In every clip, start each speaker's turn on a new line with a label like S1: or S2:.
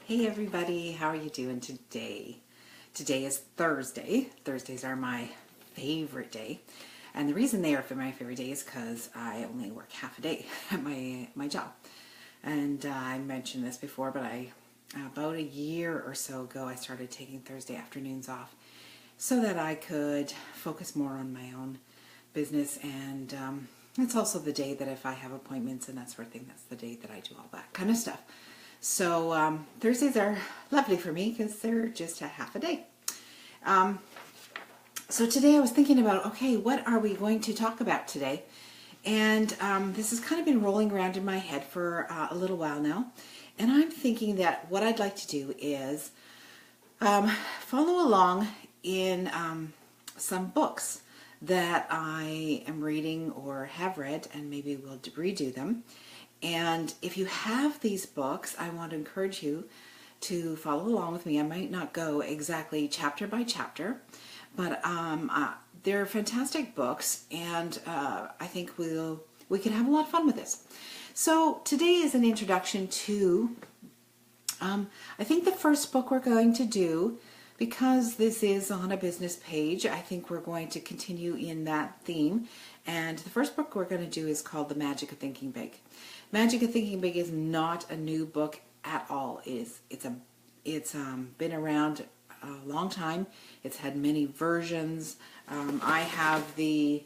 S1: Hey everybody, how are you doing today? Today is Thursday. Thursdays are my favorite day. And the reason they are my favorite day is because I only work half a day at my job. And I mentioned this before, but about a year or so ago, I started taking Thursday afternoons off so that I could focus more on my own business. And it's also the day that if I have appointments and that sort of thing, that's the day that I do all that kind of stuff. So Thursdays are lovely for me because they're just a half a day. So today I was thinking about, okay, what are we going to talk about today? And this has kind of been rolling around in my head for a little while now. And I'm thinking that what I'd like to do is follow along in some books that I am reading or have read, and maybe we'll redo them. And if you have these books, I want to encourage you to follow along with me. I might not go exactly chapter by chapter, but they're fantastic books, and I think we can have a lot of fun with this. So today is an introduction to, I think the first book we're going to do, because this is on a business page, I think we're going to continue in that theme. And the first book we're going to do is called The Magic of Thinking Big. Magic of Thinking Big is not a new book at all. It's been around a long time. It's had many versions. I have the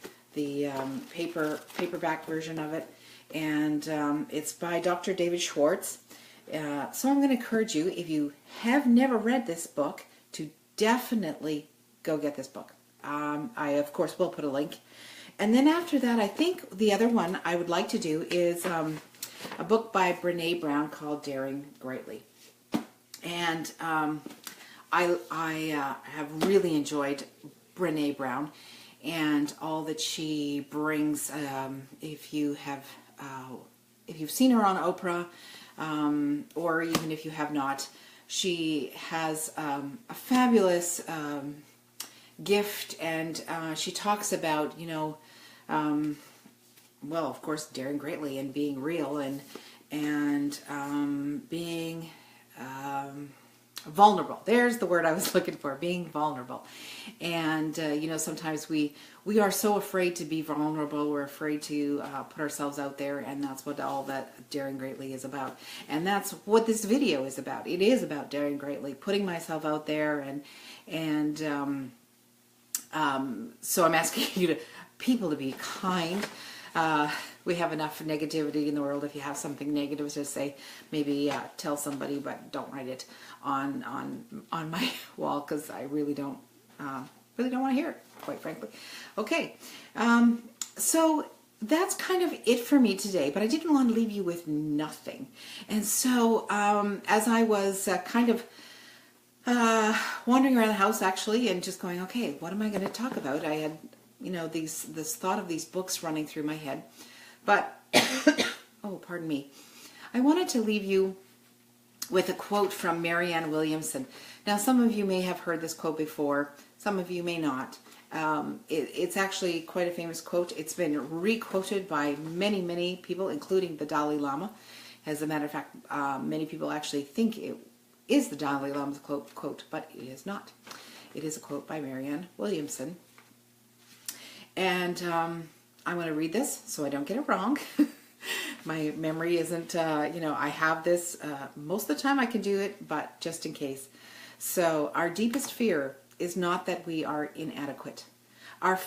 S1: paperback version of it, and it's by Dr. David Schwartz. So I'm going to encourage you, if you have never read this book, to definitely go get this book. I of course will put a link. And then after that, I think the other one I would like to do is a book by Brené Brown called Daring Greatly. And I have really enjoyed Brené Brown and all that she brings. If you've seen her on Oprah, or even if you have not, she has a fabulous gift, and she talks about, well, of course, daring greatly and being real and being vulnerable. There's the word I was looking for, being vulnerable. And, sometimes we are so afraid to be vulnerable. We're afraid to put ourselves out there, and that's what all that Daring Greatly is about. And that's what this video is about. It is about daring greatly, putting myself out there, and so I'm asking people to be kind. We have enough negativity in the world. If you have something negative to say, maybe tell somebody, but don't write it on my wall, because I really don't want to hear it, quite frankly. Okay, so that's kind of it for me today, but I didn't want to leave you with nothing. And so as I was kind of wandering around the house, actually, and just going, okay, what am I going to talk about? I had, this thought of these books running through my head. But, oh, pardon me. I wanted to leave you with a quote from Marianne Williamson. Now, some of you may have heard this quote before. Some of you may not. It's actually quite a famous quote. It's been re-quoted by many, many people, including the Dalai Lama. As a matter of fact, many people actually think it is the Dalai Lama's quote, but it is not. It is a quote by Marianne Williamson. And I'm going to read this so I don't get it wrong. My memory isn't, I have this. Most of the time I can do it, but just in case. So, our deepest fear is not that we are inadequate. Our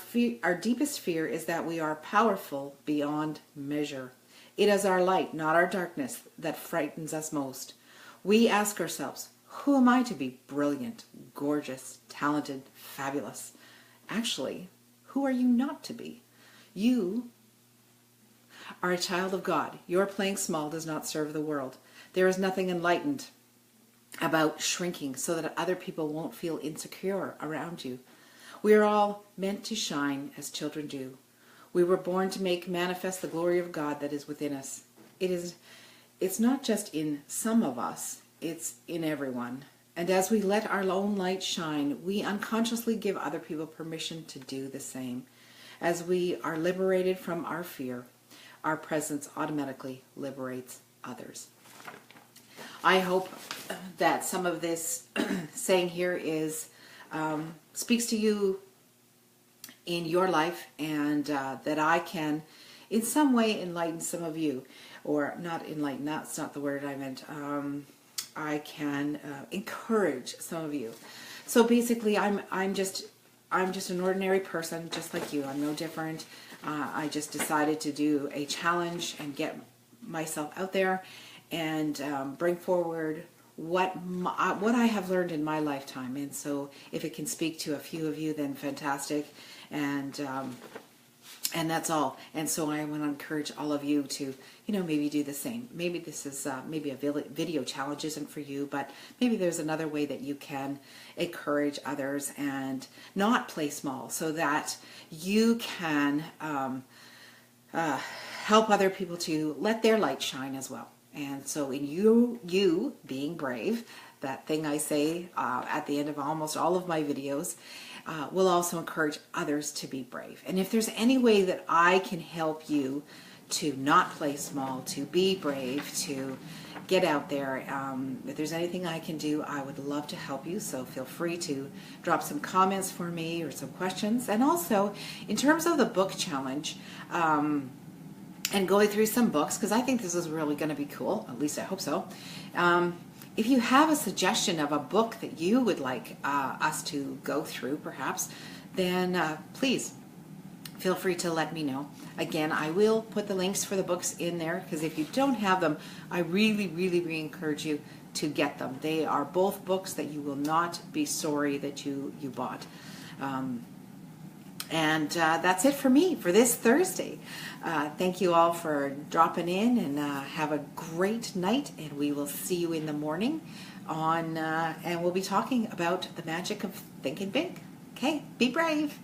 S1: deepest fear is that we are powerful beyond measure. It is our light, not our darkness, that frightens us most. We ask ourselves, who am I to be brilliant, gorgeous, talented, fabulous? Actually, who are you not to be? You are a child of God. Your playing small does not serve the world. There is nothing enlightened about shrinking so that other people won't feel insecure around you. We are all meant to shine as children do. We were born to make manifest the glory of God that is within us. It's not just in some of us, it's in everyone. And as we let our own light shine, we unconsciously give other people permission to do the same. As we are liberated from our fear, our presence automatically liberates others. I hope that some of this saying here is speaks to you in your life, and that I can in some way enlighten some of you, or not enlighten, that's not the word I meant. I can encourage some of you. So basically, I'm just an ordinary person, just like you. I'm no different. I just decided to do a challenge and get myself out there and bring forward what I have learned in my lifetime. And so, if it can speak to a few of you, then fantastic. And that's all. And so I want to encourage all of you to, maybe do the same. Maybe this is, maybe a video challenge isn't for you, but maybe there's another way that you can encourage others and not play small, so that you can help other people to let their light shine as well. And so in you being brave, that thing I say at the end of almost all of my videos, will also encourage others to be brave. And if there's any way that I can help you to not play small, to be brave, to get out there, if there's anything I can do, I would love to help you. So feel free to drop some comments for me or some questions. And also, in terms of the book challenge, and going through some books, because I think this is really going to be cool, at least I hope so. If you have a suggestion of a book that you would like us to go through, perhaps, then please feel free to let me know. Again, I will put the links for the books in there, because if you don't have them, I really, really, really encourage you to get them. They are both books that you will not be sorry that you bought. And that's it for me for this Thursday. Thank you all for dropping in, and have a great night, and we will see you in the morning and we'll be talking about the magic of thinking big. Okay, be brave.